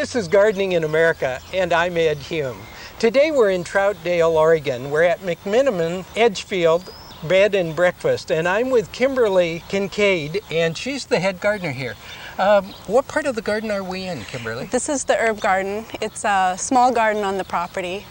This is Gardening in America, and I'm Ed Hume. Today we're in Troutdale, Oregon. We're at McMenamins Edgefield Bed and Breakfast, and I'm with Kimberly Kincaid, and she's the head gardener here. What part of the garden are we in, Kimberly? This is the herb garden. It's a small garden on the property.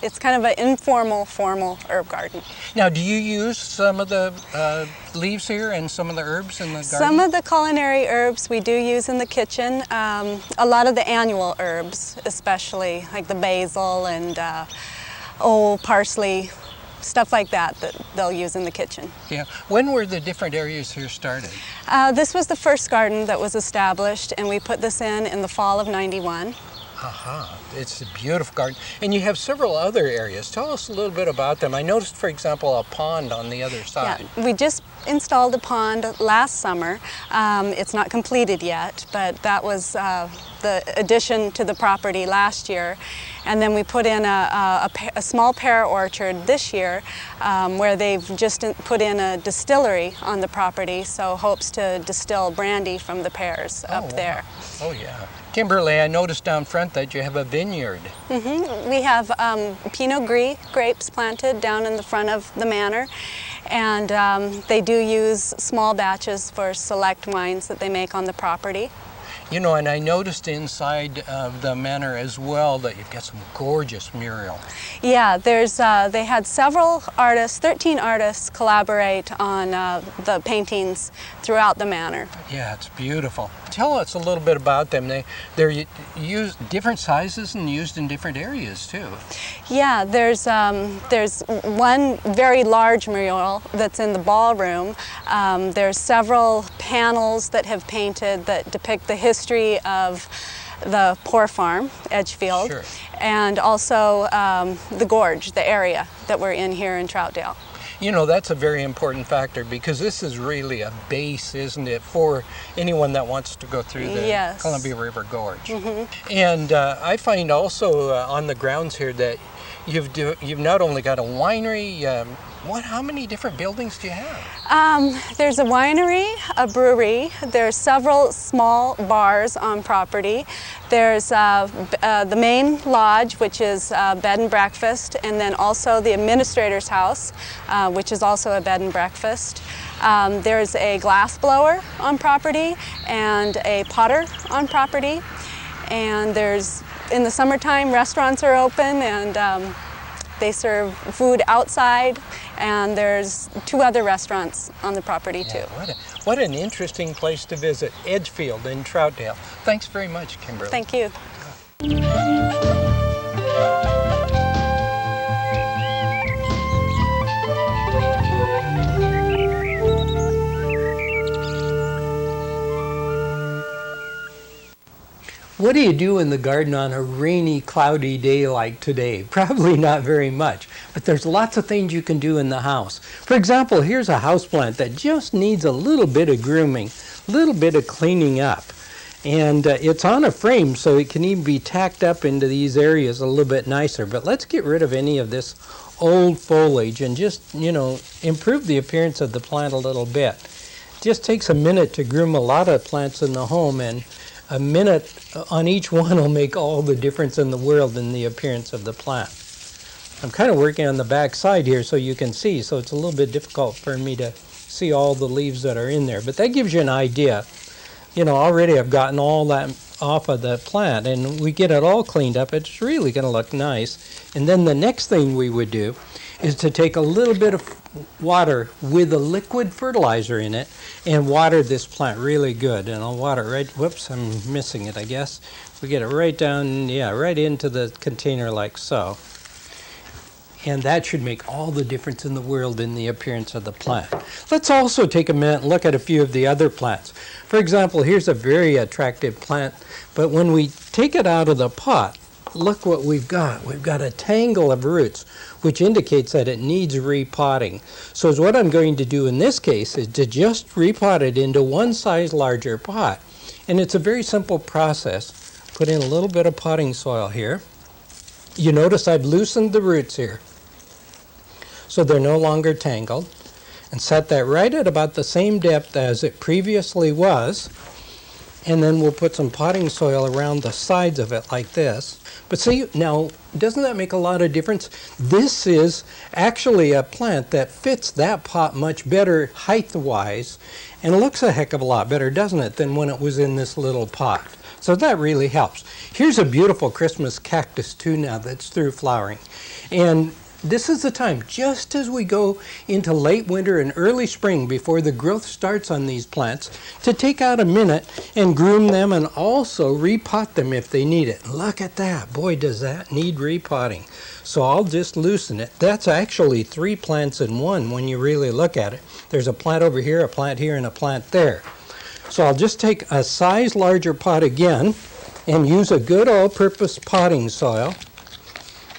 It's kind of an informal, formal herb garden. Now, do you use some of the leaves here and some of the herbs in the garden? Some of the culinary herbs we do use in the kitchen. A lot of the annual herbs, especially like the basil and parsley, stuff like that they'll use in the kitchen. Yeah. When were the different areas here started? This was the first garden that was established, and we put this in the fall of '91. Aha, it's a beautiful garden. And you have several other areas. Tell us a little bit about them. I noticed, for example, a pond on the other side. Yeah, we just installed a pond last summer. It's not completed yet, but that was the addition to the property last year. And then we put in a small pear orchard this year where they've just put in a distillery on the property, so hopes to distill brandy from the pears up there. Oh, yeah. Kimberly, I noticed down front that you have a vineyard. Mm-hmm. We have Pinot Gris grapes planted down in the front of the manor, and they do use small batches for select wines that they make on the property. You know, and I noticed inside of the manor as well that you've got some gorgeous murals. Yeah, they had several artists, 13 artists collaborate on the paintings throughout the manor. Yeah, it's beautiful. Tell us a little bit about them. They're used different sizes and used in different areas too. Yeah, there's one very large mural that's in the ballroom. There's several panels that have painted that depict the history of the Poor Farm, Edgefield, sure, and also the gorge, the area that we're in here in Troutdale. You know, that's a very important factor because this is really a base, isn't it, for anyone that wants to go through the Yes. Columbia River Gorge. Mm-hmm. And I find also on the grounds here that you've not only got a winery, how many different buildings do you have? There's a winery, a brewery. There's several small bars on property. There's the main lodge, which is bed and breakfast, and then also the administrator's house, which is also a bed and breakfast. There's a glass blower on property and a potter on property. And in the summertime, restaurants are open, and they serve food outside, and there's 2 other restaurants on the property too. What an interesting place to visit, Edgefield in Troutdale. Thanks very much, Kimberly. Thank you. What do you do in the garden on a rainy, cloudy day like today? Probably not very much, but there's lots of things you can do in the house. For example, here's a houseplant that just needs a little bit of grooming, a little bit of cleaning up. And it's on a frame, so it can even be tacked up into these areas a little bit nicer. But let's get rid of any of this old foliage and just, improve the appearance of the plant a little bit. It just takes a minute to groom a lot of plants in the home, and a minute on each one will make all the difference in the world in the appearance of the plant. I'm kind of working on the back side here so you can see, so it's a little bit difficult for me to see all the leaves that are in there. But that gives you an idea. Already I've gotten all that off of the plant, and we get it all cleaned up. It's really going to look nice. And then the next thing we would do is to take a little bit of water with a liquid fertilizer in it and water this plant really good. And I'll water it right, whoops, I'm missing it, I guess. We get it right down, right into the container like so. And that should make all the difference in the world in the appearance of the plant. Let's also take a minute and look at a few of the other plants. For example, here's a very attractive plant, but when we take it out of the pot, look what we've got. We've got a tangle of roots, which indicates that it needs repotting. So what I'm going to do in this case is to just repot it into one size larger pot. And it's a very simple process. Put in a little bit of potting soil here. You notice I've loosened the roots here, so they're no longer tangled, and set that right at about the same depth as it previously was. And then we'll put some potting soil around the sides of it like this. But see, now, doesn't that make a lot of difference? This is actually a plant that fits that pot much better height-wise, and looks a heck of a lot better, doesn't it, than when it was in this little pot. So that really helps. Here's a beautiful Christmas cactus too now that's through flowering. And this is the time, just as we go into late winter and early spring before the growth starts on these plants, to take out a minute and groom them and also repot them if they need it. Look at that. Boy, does that need repotting. So I'll just loosen it. That's actually 3 plants in one when you really look at it. There's a plant over here, a plant here, and a plant there. So I'll just take a size larger pot again and use a good all-purpose potting soil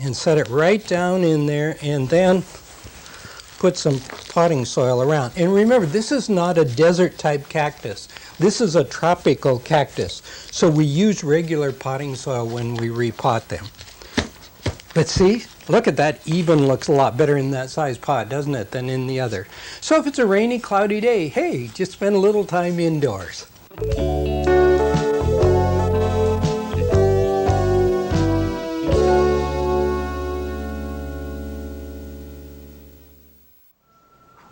and set it right down in there, and then put some potting soil around. And remember, this is not a desert type cactus. This is a tropical cactus. So we use regular potting soil when we repot them. But see, look at that, even looks a lot better in that size pot, doesn't it, than in the other. So if it's a rainy, cloudy day, hey, just spend a little time indoors.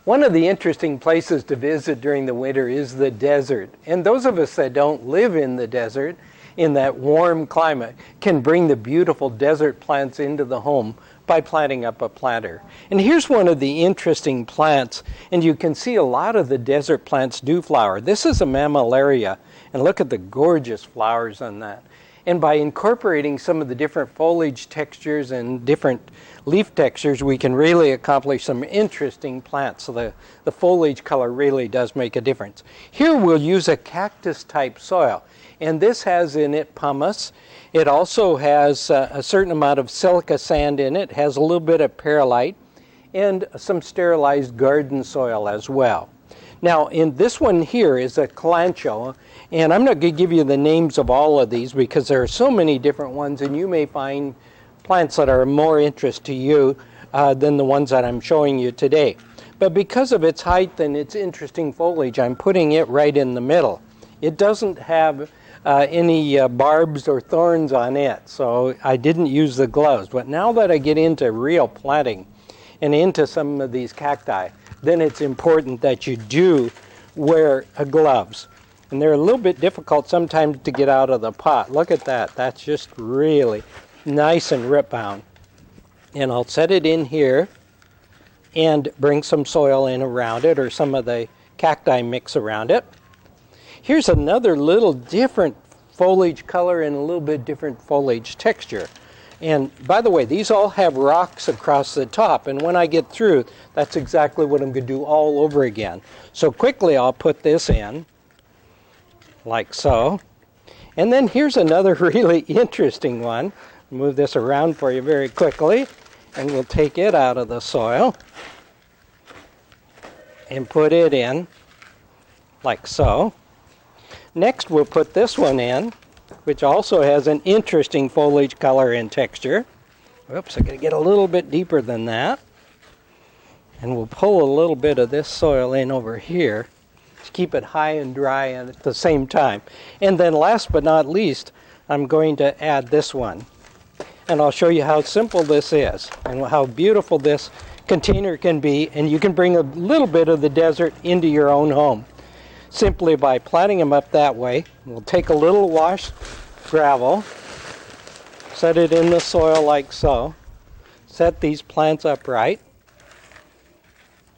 One of the interesting places to visit during the winter is the desert. And those of us that don't live in the desert, in that warm climate, can bring the beautiful desert plants into the home by planting up a planter. And here's one of the interesting plants, and you can see a lot of the desert plants do flower. This is a mammillaria, and look at the gorgeous flowers on that. And by incorporating some of the different foliage textures and different leaf textures, we can really accomplish some interesting plants. So the foliage color really does make a difference. Here we'll use a cactus type soil. And this has in it pumice. It also has a certain amount of silica sand in it, has a little bit of perlite, and some sterilized garden soil as well. Now, in this one here is a calancho, and I'm not going to give you the names of all of these because there are so many different ones, and you may find plants that are more interest to you than the ones that I'm showing you today. But because of its height and its interesting foliage, I'm putting it right in the middle. It doesn't have any barbs or thorns on it, so I didn't use the gloves. But now that I get into real planting and into some of these cacti, then it's important that you do wear gloves. And they're a little bit difficult sometimes to get out of the pot. Look at that. That's just really nice and rip bound. And I'll set it in here and bring some soil in around it, or some of the cacti mix around it. Here's another little different foliage color and a little bit different foliage texture. And by the way, these all have rocks across the top, and when I get through, that's exactly what I'm going to do all over again. So quickly I'll put this in, like so. And then here's another really interesting one. Move this around for you very quickly, and we'll take it out of the soil and put it in, like so. Next we'll put this one in, which also has an interesting foliage color and texture. Whoops, I'm going to get a little bit deeper than that. And we'll pull a little bit of this soil in over here to keep it high and dry and at the same time. And then last but not least, I'm going to add this one. And I'll show you how simple this is and how beautiful this container can be. And you can bring a little bit of the desert into your own home simply by planting them up that way. We'll take a little washed gravel, set it in the soil like so, set these plants upright.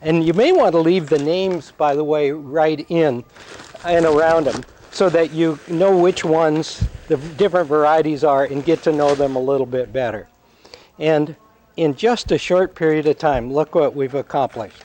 And you may want to leave the names, by the way, right in and around them so that you know which ones the different varieties are and get to know them a little bit better. And in just a short period of time, look what we've accomplished.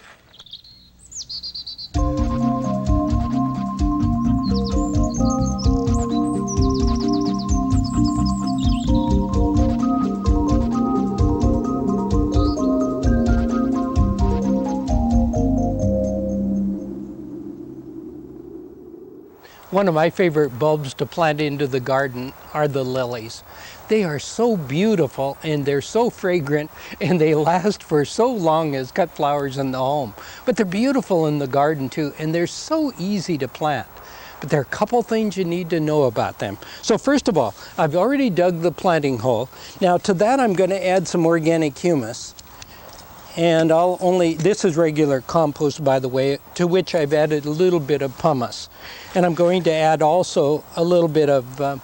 One of my favorite bulbs to plant into the garden are the lilies. They are so beautiful and they're so fragrant and they last for so long as cut flowers in the home. But they're beautiful in the garden too, and they're so easy to plant. but there are a couple things you need to know about them. So first of all, I've already dug the planting hole. Now to that I'm going to add some organic humus. And this is regular compost, by the way, to which I've added a little bit of pumice. And I'm going to add also a little bit of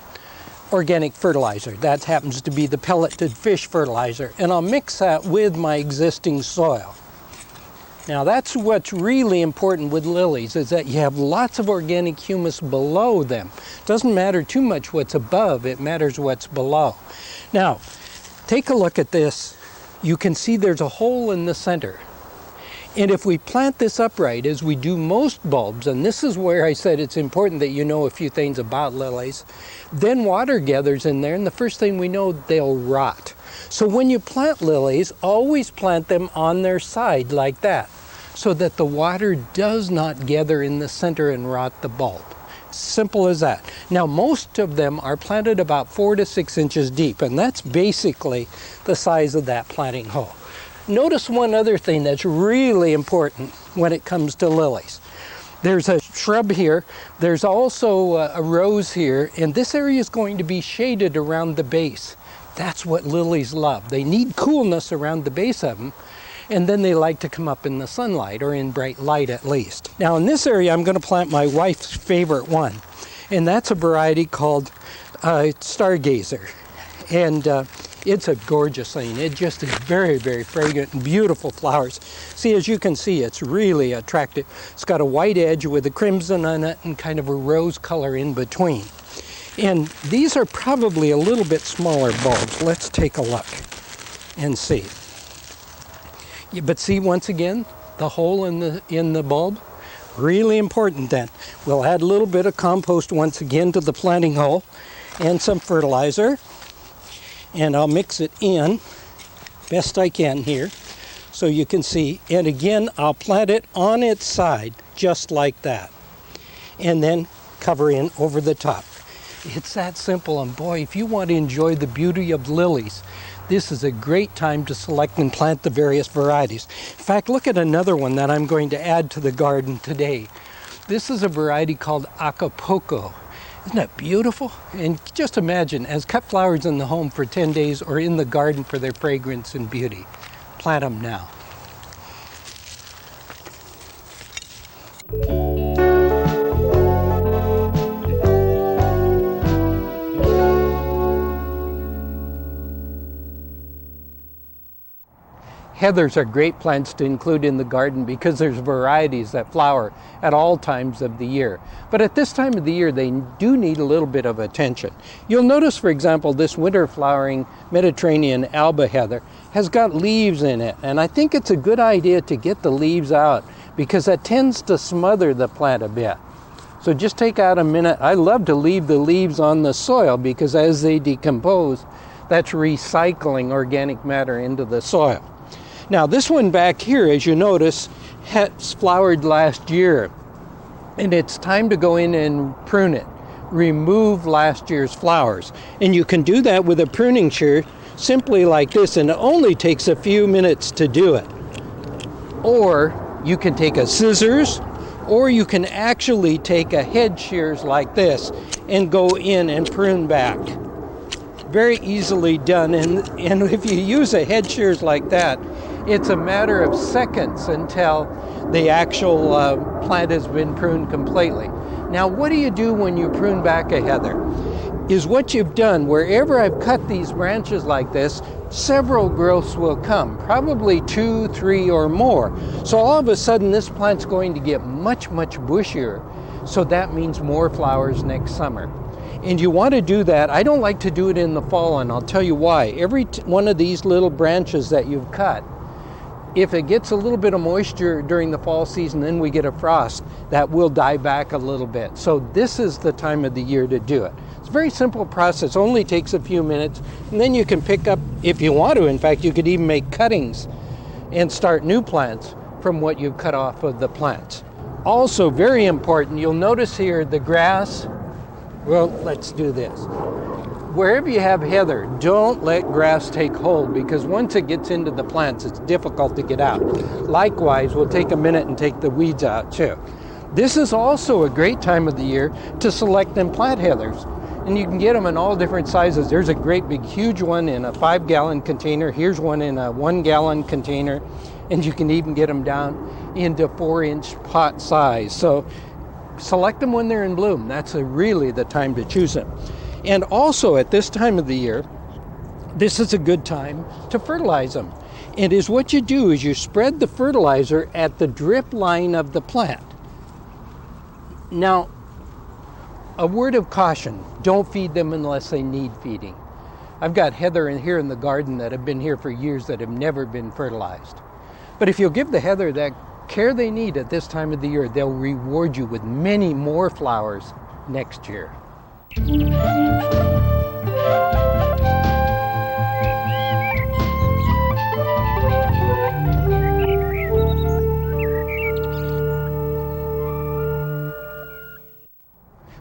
organic fertilizer. That happens to be the pelleted fish fertilizer. And I'll mix that with my existing soil. Now that's what's really important with lilies, is that you have lots of organic humus below them. It doesn't matter too much what's above, it matters what's below. Now, take a look at this. You can see there's a hole in the center. And if we plant this upright, as we do most bulbs, and this is where I said it's important that you know a few things about lilies, then water gathers in there, and the first thing we know, they'll rot. So when you plant lilies, always plant them on their side like that, so that the water does not gather in the center and rot the bulb. Simple as that. Now most of them are planted about 4 to 6 inches deep, and that's basically the size of that planting hole. Notice one other thing that's really important when it comes to lilies. There's a shrub here, there's also a rose here, and this area is going to be shaded around the base. That's what lilies love. They need coolness around the base of them, and then they like to come up in the sunlight, or in bright light at least. Now in this area I'm going to plant my wife's favorite one, and that's a variety called Stargazer. And it's a gorgeous thing. It just is very, very fragrant and beautiful flowers. See, as you can see, it's really attractive. It's got a white edge with a crimson on it and kind of a rose color in between. And these are probably a little bit smaller bulbs. Let's take a look and see. Yeah, but see, once again, the hole in the bulb, really important then. We'll add a little bit of compost once again to the planting hole and some fertilizer. And I'll mix it in best I can here so you can see. And again, I'll plant it on its side just like that. And then cover in over the top. It's that simple, and boy, if you want to enjoy the beauty of lilies, this is a great time to select and plant the various varieties. In fact, look at another one that I'm going to add to the garden today. This is a variety called Acapulco. Isn't that beautiful? And just imagine, as cut flowers in the home for 10 days or in the garden for their fragrance and beauty. Plant them now. Heathers are great plants to include in the garden because there's varieties that flower at all times of the year. But at this time of the year, they do need a little bit of attention. You'll notice, for example, this winter flowering Mediterranean alba heather has got leaves in it. And I think it's a good idea to get the leaves out because that tends to smother the plant a bit. So just take out a minute. I love to leave the leaves on the soil because as they decompose, that's recycling organic matter into the soil. Now this one back here, as you notice, has flowered last year, and it's time to go in and prune it, remove last year's flowers. And you can do that with a pruning shear, simply like this, and it only takes a few minutes to do it. Or you can take a scissors, or you can actually take a head shears like this and go in and prune back. Very easily done, and if you use a head shears like that, it's a matter of seconds until the actual plant has been pruned completely. Now, what do you do when you prune back a heather? Is what you've done, wherever I've cut these branches like this, several growths will come, probably 2, 3, or more. So all of a sudden, this plant's going to get much, much bushier. So that means more flowers next summer. And you want to do that. I don't like to do it in the fall, and I'll tell you why. Every one of these little branches that you've cut, if it gets a little bit of moisture during the fall season, then we get a frost, that will die back a little bit. So this is the time of the year to do it. It's a very simple process, only takes a few minutes, and then you can pick up, if you want to, in fact, you could even make cuttings and start new plants from what you've cut off of the plants. Also very important, you'll notice here the grass. Well, let's do this. Wherever you have heather, don't let grass take hold, because once it gets into the plants, it's difficult to get out. Likewise, we'll take a minute and take the weeds out too. This is also a great time of the year to select and plant heathers. And you can get them in all different sizes. There's a great big huge one in a 5-gallon container. Here's one in a 1-gallon container. And you can even get them down into 4-inch pot size. So select them when they're in bloom. That's really the time to choose them. And also at this time of the year, this is a good time to fertilize them. And is what you do is you spread the fertilizer at the drip line of the plant. Now, a word of caution, don't feed them unless they need feeding. I've got heather here in the garden that have been here for years that have never been fertilized. But if you'll give the heather that care they need at this time of the year, they'll reward you with many more flowers next year.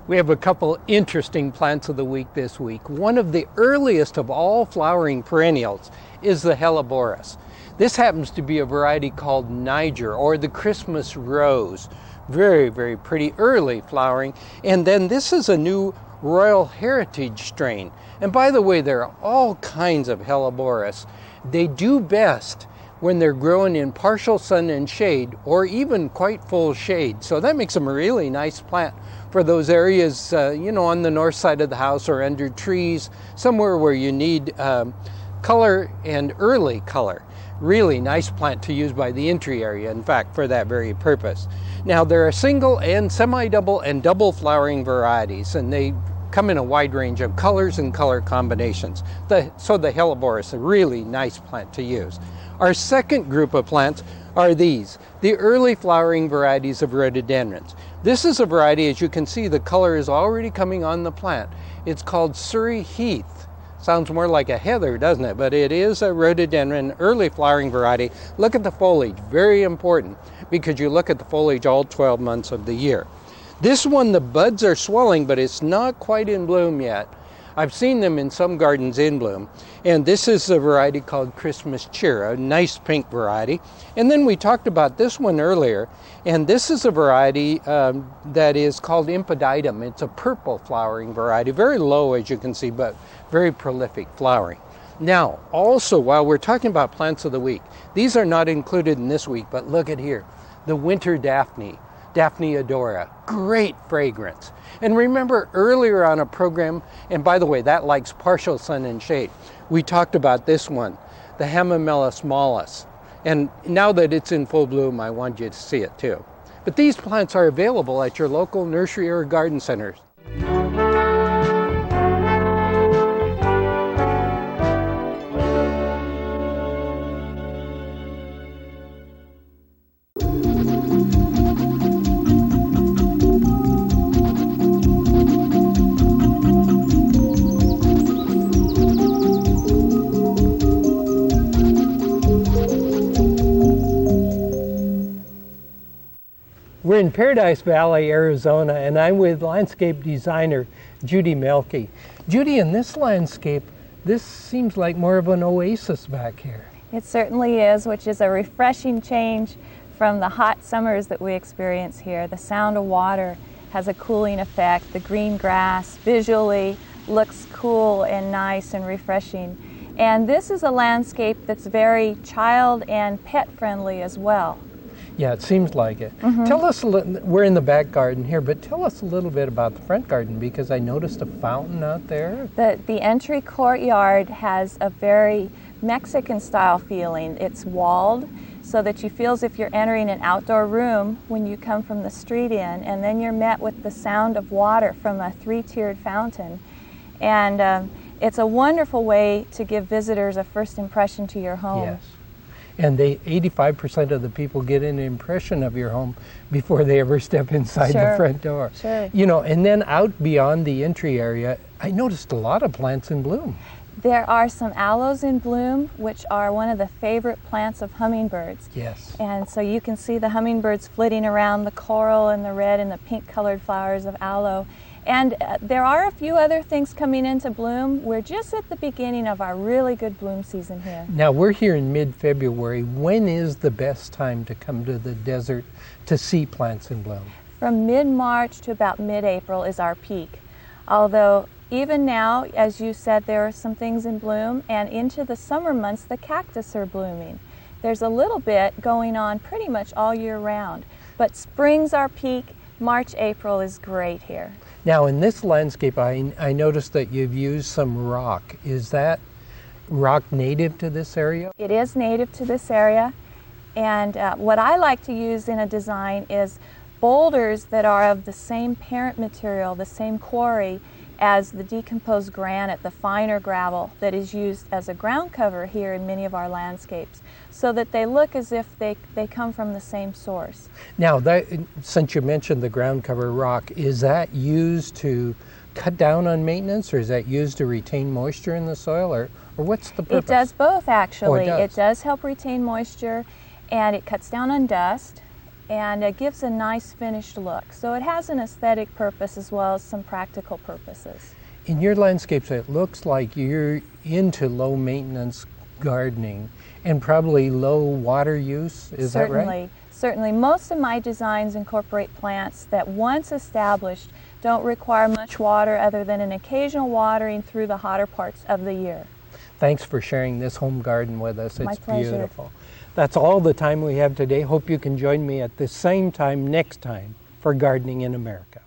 We have a couple interesting plants of the week this week. One of the earliest of all flowering perennials is the Helleborus. This happens to be a variety called Niger, or the Christmas rose. Very, very pretty early flowering. And then this is a new Royal Heritage strain. And by the way, there are all kinds of Helleborus. They do best when they're grown in partial sun and shade, or even quite full shade. So that makes them a really nice plant for those areas, on the north side of the house or under trees, somewhere where you need color and early color. Really nice plant to use by the entry area, in fact, for that very purpose. Now, there are single and semi-double and double flowering varieties, and they come in a wide range of colors and color combinations. So the Helleborus, a really nice plant to use. Our second group of plants are these, the early flowering varieties of rhododendrons. This is a variety, as you can see, the color is already coming on the plant. It's called Surrey Heath. Sounds more like a heather, doesn't it? But it is a rhododendron, early flowering variety. Look at the foliage, very important, because you look at the foliage all 12 months of the year. This one, the buds are swelling, but it's not quite in bloom yet. I've seen them in some gardens in bloom. And this is a variety called Christmas Cheer, a nice pink variety. And then we talked about this one earlier. And this is a variety that is called Impeditum. It's a purple flowering variety, very low as you can see, but very prolific flowering. Now, also, while we're talking about plants of the week, these are not included in this week, but look at here, the winter Daphne. Daphne odora, great fragrance. And remember earlier on a program, and by the way, that likes partial sun and shade, we talked about this one, the Hamamelis mollis. And now that it's in full bloom, I want you to see it too. But these plants are available at your local nursery or garden centers. We're in Paradise Valley, Arizona, and I'm with landscape designer Judy Melke. Judy, in this landscape, this seems like more of an oasis back here. It certainly is, which is a refreshing change from the hot summers that we experience here. The sound of water has a cooling effect. The green grass visually looks cool and nice and refreshing. And this is a landscape that's very child and pet friendly as well. Yeah, it seems like it. Mm-hmm. Tell us, we're in the back garden here, but tell us a little bit about the front garden, because I noticed a fountain out there. The entry courtyard has a very Mexican style feeling. It's walled so that you feel as if you're entering an outdoor room when you come from the street in, and then you're met with the sound of water from a 3-tiered fountain. And it's a wonderful way to give visitors a first impression to your home. Yes. And 85% of the people get an impression of your home before they ever step inside the front door. Sure. You know, and then out beyond the entry area, I noticed a lot of plants in bloom. There are some aloes in bloom, which are one of the favorite plants of hummingbirds. Yes. And so you can see the hummingbirds flitting around the coral and the red and the pink colored flowers of aloe. And there are a few other things coming into bloom. We're just at the beginning of our really good bloom season here. Now, we're here in mid-February. When is the best time to come to the desert to see plants in bloom? From mid-March to about mid-April is our peak. Although even now, as you said, there are some things in bloom, and into the summer months the cactus are blooming. There's a little bit going on pretty much all year round, but spring's our peak. March, April is great here. Now in this landscape, I noticed that you've used some rock. Is that rock native to this area? It is native to this area, and what I like to use in a design is boulders that are of the same parent material, the same quarry, as the decomposed granite, the finer gravel that is used as a ground cover here in many of our landscapes, so that they look as if they come from the same source. Now, since you mentioned the ground cover rock, is that used to cut down on maintenance, or is that used to retain moisture in the soil, or what's the purpose? It does both, actually. Oh, it does help retain moisture, and it cuts down on dust, and it gives a nice finished look. So it has an aesthetic purpose as well as some practical purposes. In your landscapes, it looks like you're into low maintenance gardening and probably low water use. Is that right? Certainly. Most of my designs incorporate plants that once established don't require much water other than an occasional watering through the hotter parts of the year. Thanks for sharing this home garden with us. My It's pleasure. beautiful. That's all the time we have today. Hope you can join me at the same time next time for Gardening in America.